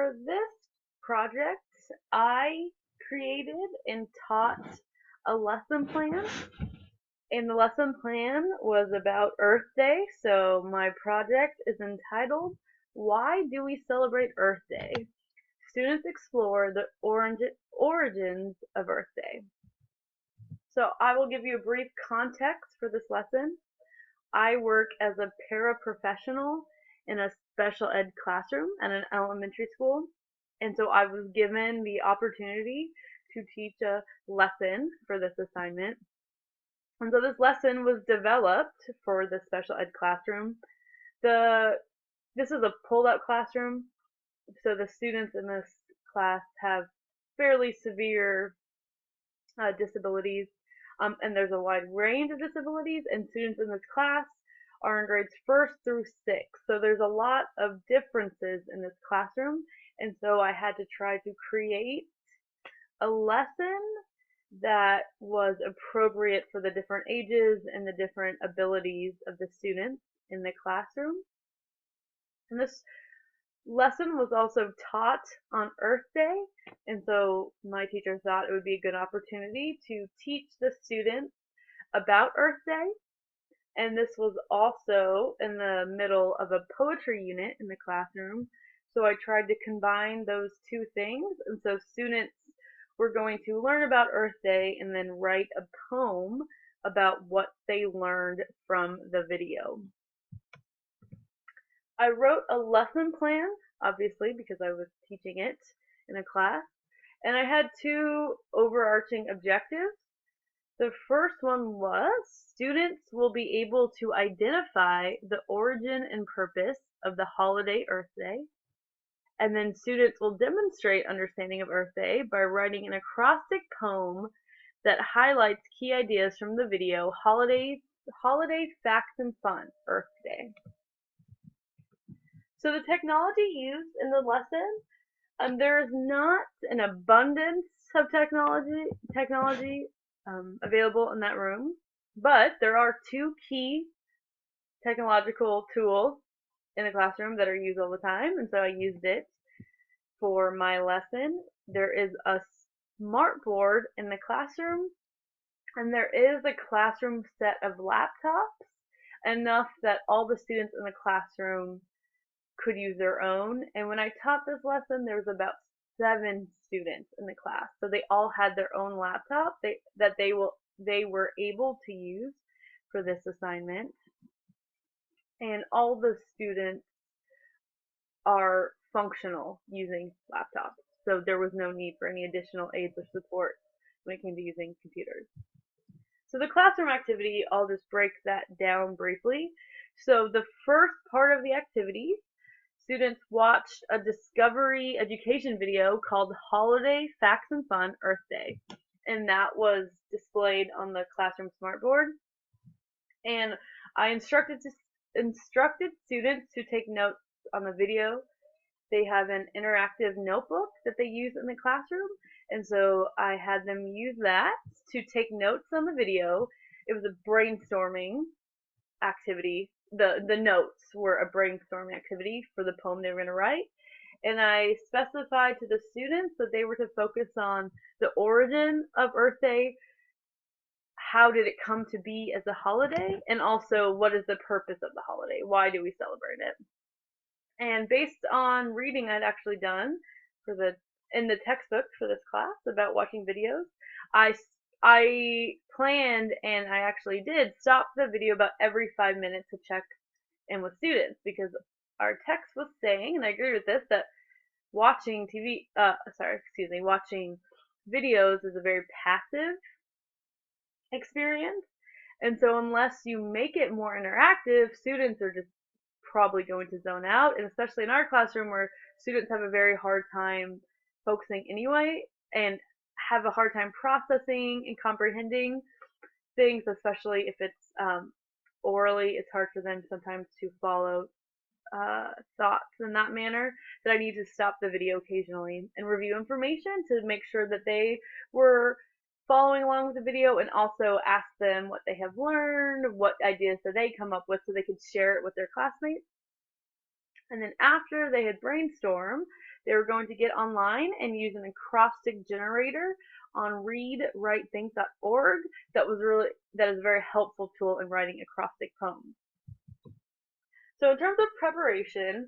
For this project, I created and taught a lesson plan, and the lesson plan was about Earth Day. So my project is entitled, Why Do We Celebrate Earth Day? Students explore the origins of Earth Day. So I will give you a brief context for this lesson. I work as a paraprofessional in a special ed classroom at an elementary school. And so I was given the opportunity to teach a lesson for this assignment. And so this lesson was developed for the special ed classroom. This is a pulled out classroom, so the students in this class have fairly severe disabilities, and there's a wide range of disabilities, and students in this class are in grades 1st through 6th. So there's a lot of differences in this classroom, and so I had to try to create a lesson that was appropriate for the different ages and the different abilities of the students in the classroom. And this lesson was also taught on Earth Day, and so my teacher thought it would be a good opportunity to teach the students about Earth Day. And this was also in the middle of a poetry unit in the classroom, so I tried to combine those two things. And so students were going to learn about Earth Day and then write a poem about what they learned from the video. I wrote a lesson plan, obviously, because I was teaching it in a class, and I had two overarching objectives. The first one was students will be able to identify the origin and purpose of the holiday Earth Day, and then students will demonstrate understanding of Earth Day by writing an acrostic poem that highlights key ideas from the video, Holiday Facts and Fun, Earth Day. So the technology used in the lesson, there is not an abundance of technology available in that room, but there are two key technological tools in the classroom that are used all the time, and so I used it for my lesson. There is a smart board in the classroom, and there is a classroom set of laptops, enough that all the students in the classroom could use their own. And when I taught this lesson, there was about 7 students in the class, so they all had their own laptop that they were able to use for this assignment. And all the students are functional using laptops, so there was no need for any additional aids or support when it came to using computers. So the classroom activity, I'll just break that down briefly. So the first part of the activity, students watched a discovery education video called Holiday Facts and Fun Earth Day, and that was displayed on the classroom smartboard. And I instructed students to take notes on the video. They have an interactive notebook that they use in the classroom, and so I had them use that to take notes on the video. It was a brainstorming activity. The notes were a brainstorming activity for the poem they were going to write, and I specified to the students that they were to focus on the origin of Earth Day, how did it come to be as a holiday, and also what is the purpose of the holiday, why do we celebrate it. And based on reading I'd actually done in the textbook for this class about watching videos, I planned, and I actually did, stop the video about every 5 minutes to check in with students, because our text was saying, and I agree with this, that watching watching videos is a very passive experience, and so unless you make it more interactive, students are just probably going to zone out, and especially in our classroom where students have a very hard time focusing anyway, and have a hard time processing and comprehending things, especially if it's orally. It's hard for them sometimes to follow thoughts in that manner, that I need to stop the video occasionally and review information to make sure that they were following along with the video, and also ask them what they have learned, what ideas did they come up with, so they could share it with their classmates. And then after they had brainstormed, they were going to get online and use an acrostic generator on readwritethink.org that is a very helpful tool in writing acrostic poems. So in terms of preparation,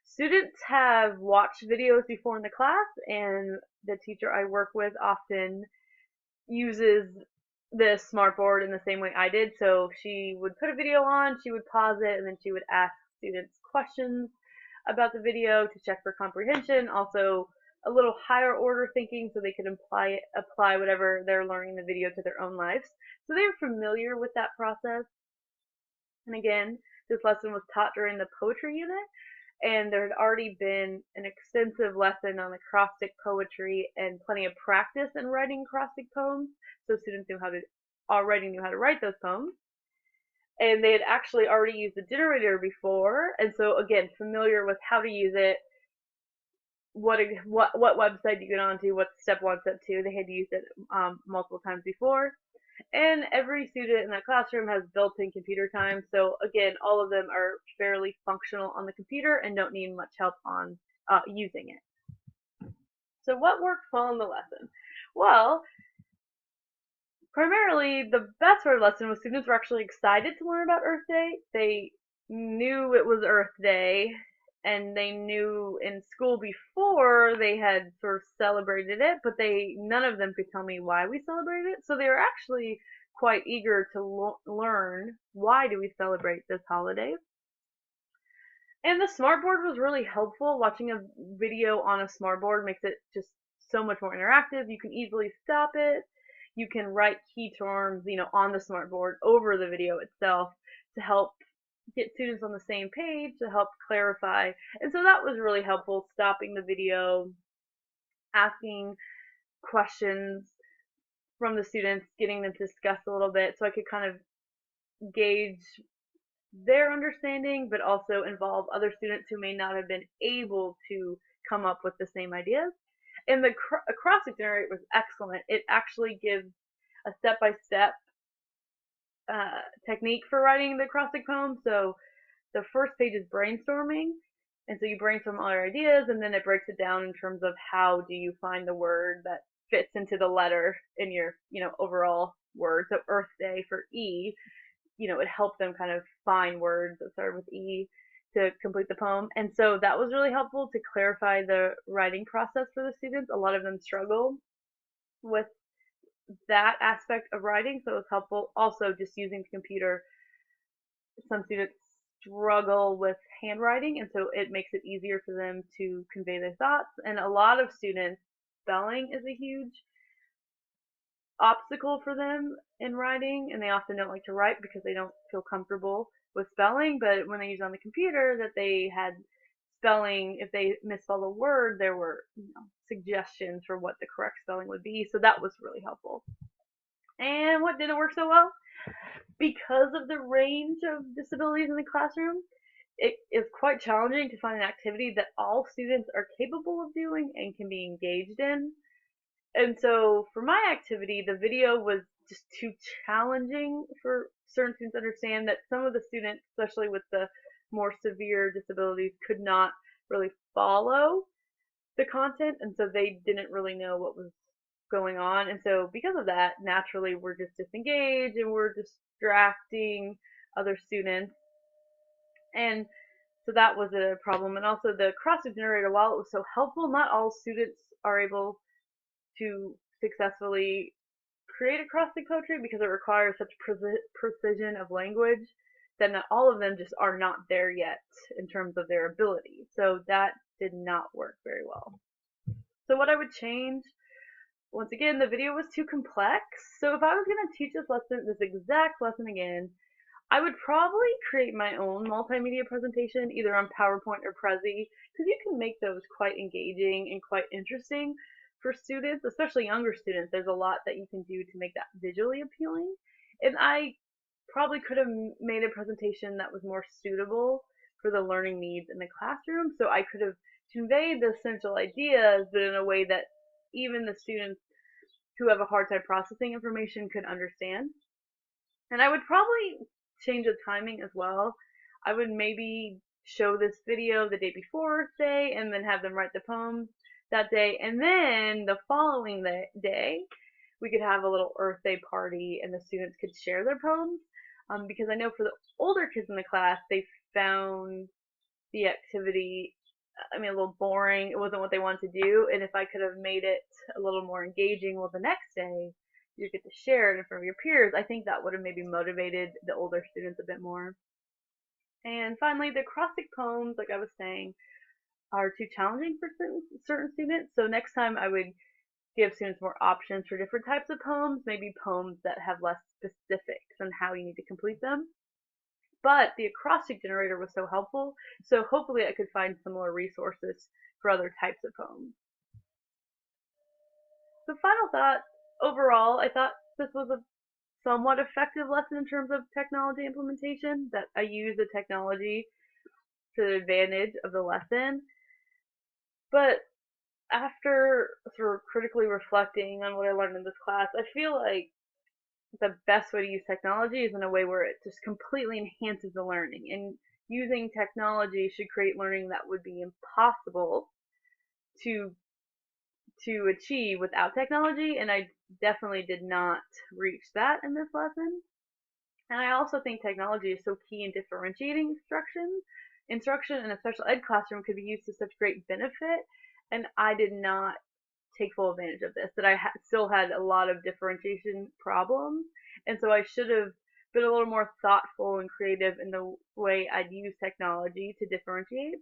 students have watched videos before in the class, and the teacher I work with often uses the smartboard in the same way I did. So she would put a video on, she would pause it, and then she would ask students questions about the video to check for comprehension. Also, a little higher order thinking so they could apply whatever they're learning in the video to their own lives. So they were familiar with that process. And again, this lesson was taught during the poetry unit, and there had already been an extensive lesson on acrostic poetry and plenty of practice in writing acrostic poems, so students already knew how to write those poems. And they had actually already used the generator before, and so again, familiar with how to use it, what website you get onto, what's step one, step two. They had used it multiple times before. And every student in that classroom has built-in computer time, so again, all of them are fairly functional on the computer and don't need much help on using it. So what worked well in the lesson? Well, primarily the best part of the lesson was students were actually excited to learn about Earth Day. They knew it was Earth Day, and they knew in school before they had sort of celebrated it, but none of them could tell me why we celebrated it. So they were actually quite eager to learn why do we celebrate this holiday. And the smartboard was really helpful. Watching a video on a smartboard makes it just so much more interactive. You can easily stop it. You can write key terms, on the smartboard over the video itself to help get students on the same page, to help clarify. And so that was really helpful, stopping the video, asking questions from the students, getting them to discuss a little bit so I could kind of gauge their understanding, but also involve other students who may not have been able to come up with the same ideas. And the acrostic generator was excellent. It actually gives a step-by-step technique for writing the acrostic poem. So the first page is brainstorming, and so you brainstorm all your ideas, and then it breaks it down in terms of how do you find the word that fits into the letter in your overall word. So Earth Day for E, it helped them kind of find words that started with E to complete the poem. And so that was really helpful to clarify the writing process for the students. A lot of them struggle with that aspect of writing, so it was helpful. Also, just using the computer, some students struggle with handwriting, and so it makes it easier for them to convey their thoughts. And a lot of students, spelling is a huge obstacle for them in writing, and they often don't like to write because they don't feel comfortable with spelling. But when they use it on the computer, that they had spelling, if they misspell a word, there were suggestions for what the correct spelling would be. So that was really helpful. And what didn't work so well? Because of the range of disabilities in the classroom, it is quite challenging to find an activity that all students are capable of doing and can be engaged in. And so for my activity, the video was just too challenging for certain students to understand. That some of the students, especially with the more severe disabilities, could not really follow the content, and so they didn't really know what was going on. And so because of that, naturally we're just disengaged and we're distracting other students. And so that was a problem. And also the acrostic generator, while it was so helpful, not all students are able to successfully create acrostic poetry because it requires such precision of language that not all of them just are not there yet in terms of their ability. So that did not work very well. So what I would change, once again, the video was too complex. So if I was going to teach this exact lesson again, I would probably create my own multimedia presentation, either on PowerPoint or Prezi, because you can make those quite engaging and quite interesting for students, especially younger students. There's a lot that you can do to make that visually appealing. And I probably could have made a presentation that was more suitable for the learning needs in the classroom. So I could have conveyed the essential ideas, but in a way that even the students who have a hard time processing information could understand. And I would probably change the timing as well. I would maybe show this video the day before, say, and then have them write the poems that day. And then the following day, we could have a little Earth Day party and the students could share their poems. Because I know for the older kids in the class, they found the activity, I mean, a little boring. It wasn't what they wanted to do. And if I could have made it a little more engaging, well, the next day you get to share it in front of your peers, I think that would have maybe motivated the older students a bit more. And finally, the acrostic poems, like I was saying, are too challenging for certain students. So next time I would give students more options for different types of poems, maybe poems that have less specifics on how you need to complete them. But the acrostic generator was so helpful, so hopefully I could find similar resources for other types of poems. The final thought, overall, I thought this was a somewhat effective lesson in terms of technology implementation, that I use the technology to the advantage of the lesson. But after sort of critically reflecting on what I learned in this class, I feel like the best way to use technology is in a way where it just completely enhances the learning. And using technology should create learning that would be impossible to achieve without technology, and I definitely did not reach that in this lesson. And I also think technology is so key in differentiating instruction. Instruction in a special ed classroom could be used to such great benefit, and I did not take full advantage of this, that I still had a lot of differentiation problems, and so I should have been a little more thoughtful and creative in the way I'd use technology to differentiate.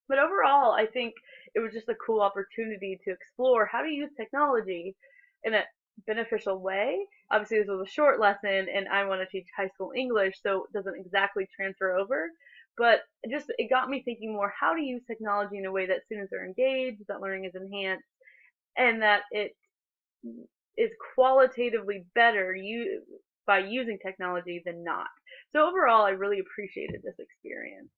But overall, I think it was just a cool opportunity to explore how to use technology in a beneficial way. Obviously, this was a short lesson, and I want to teach high school English, so it doesn't exactly transfer over. But it got me thinking more how to use technology in a way that students are engaged, that learning is enhanced, and that it is qualitatively better by using technology than not. So overall, I really appreciated this experience.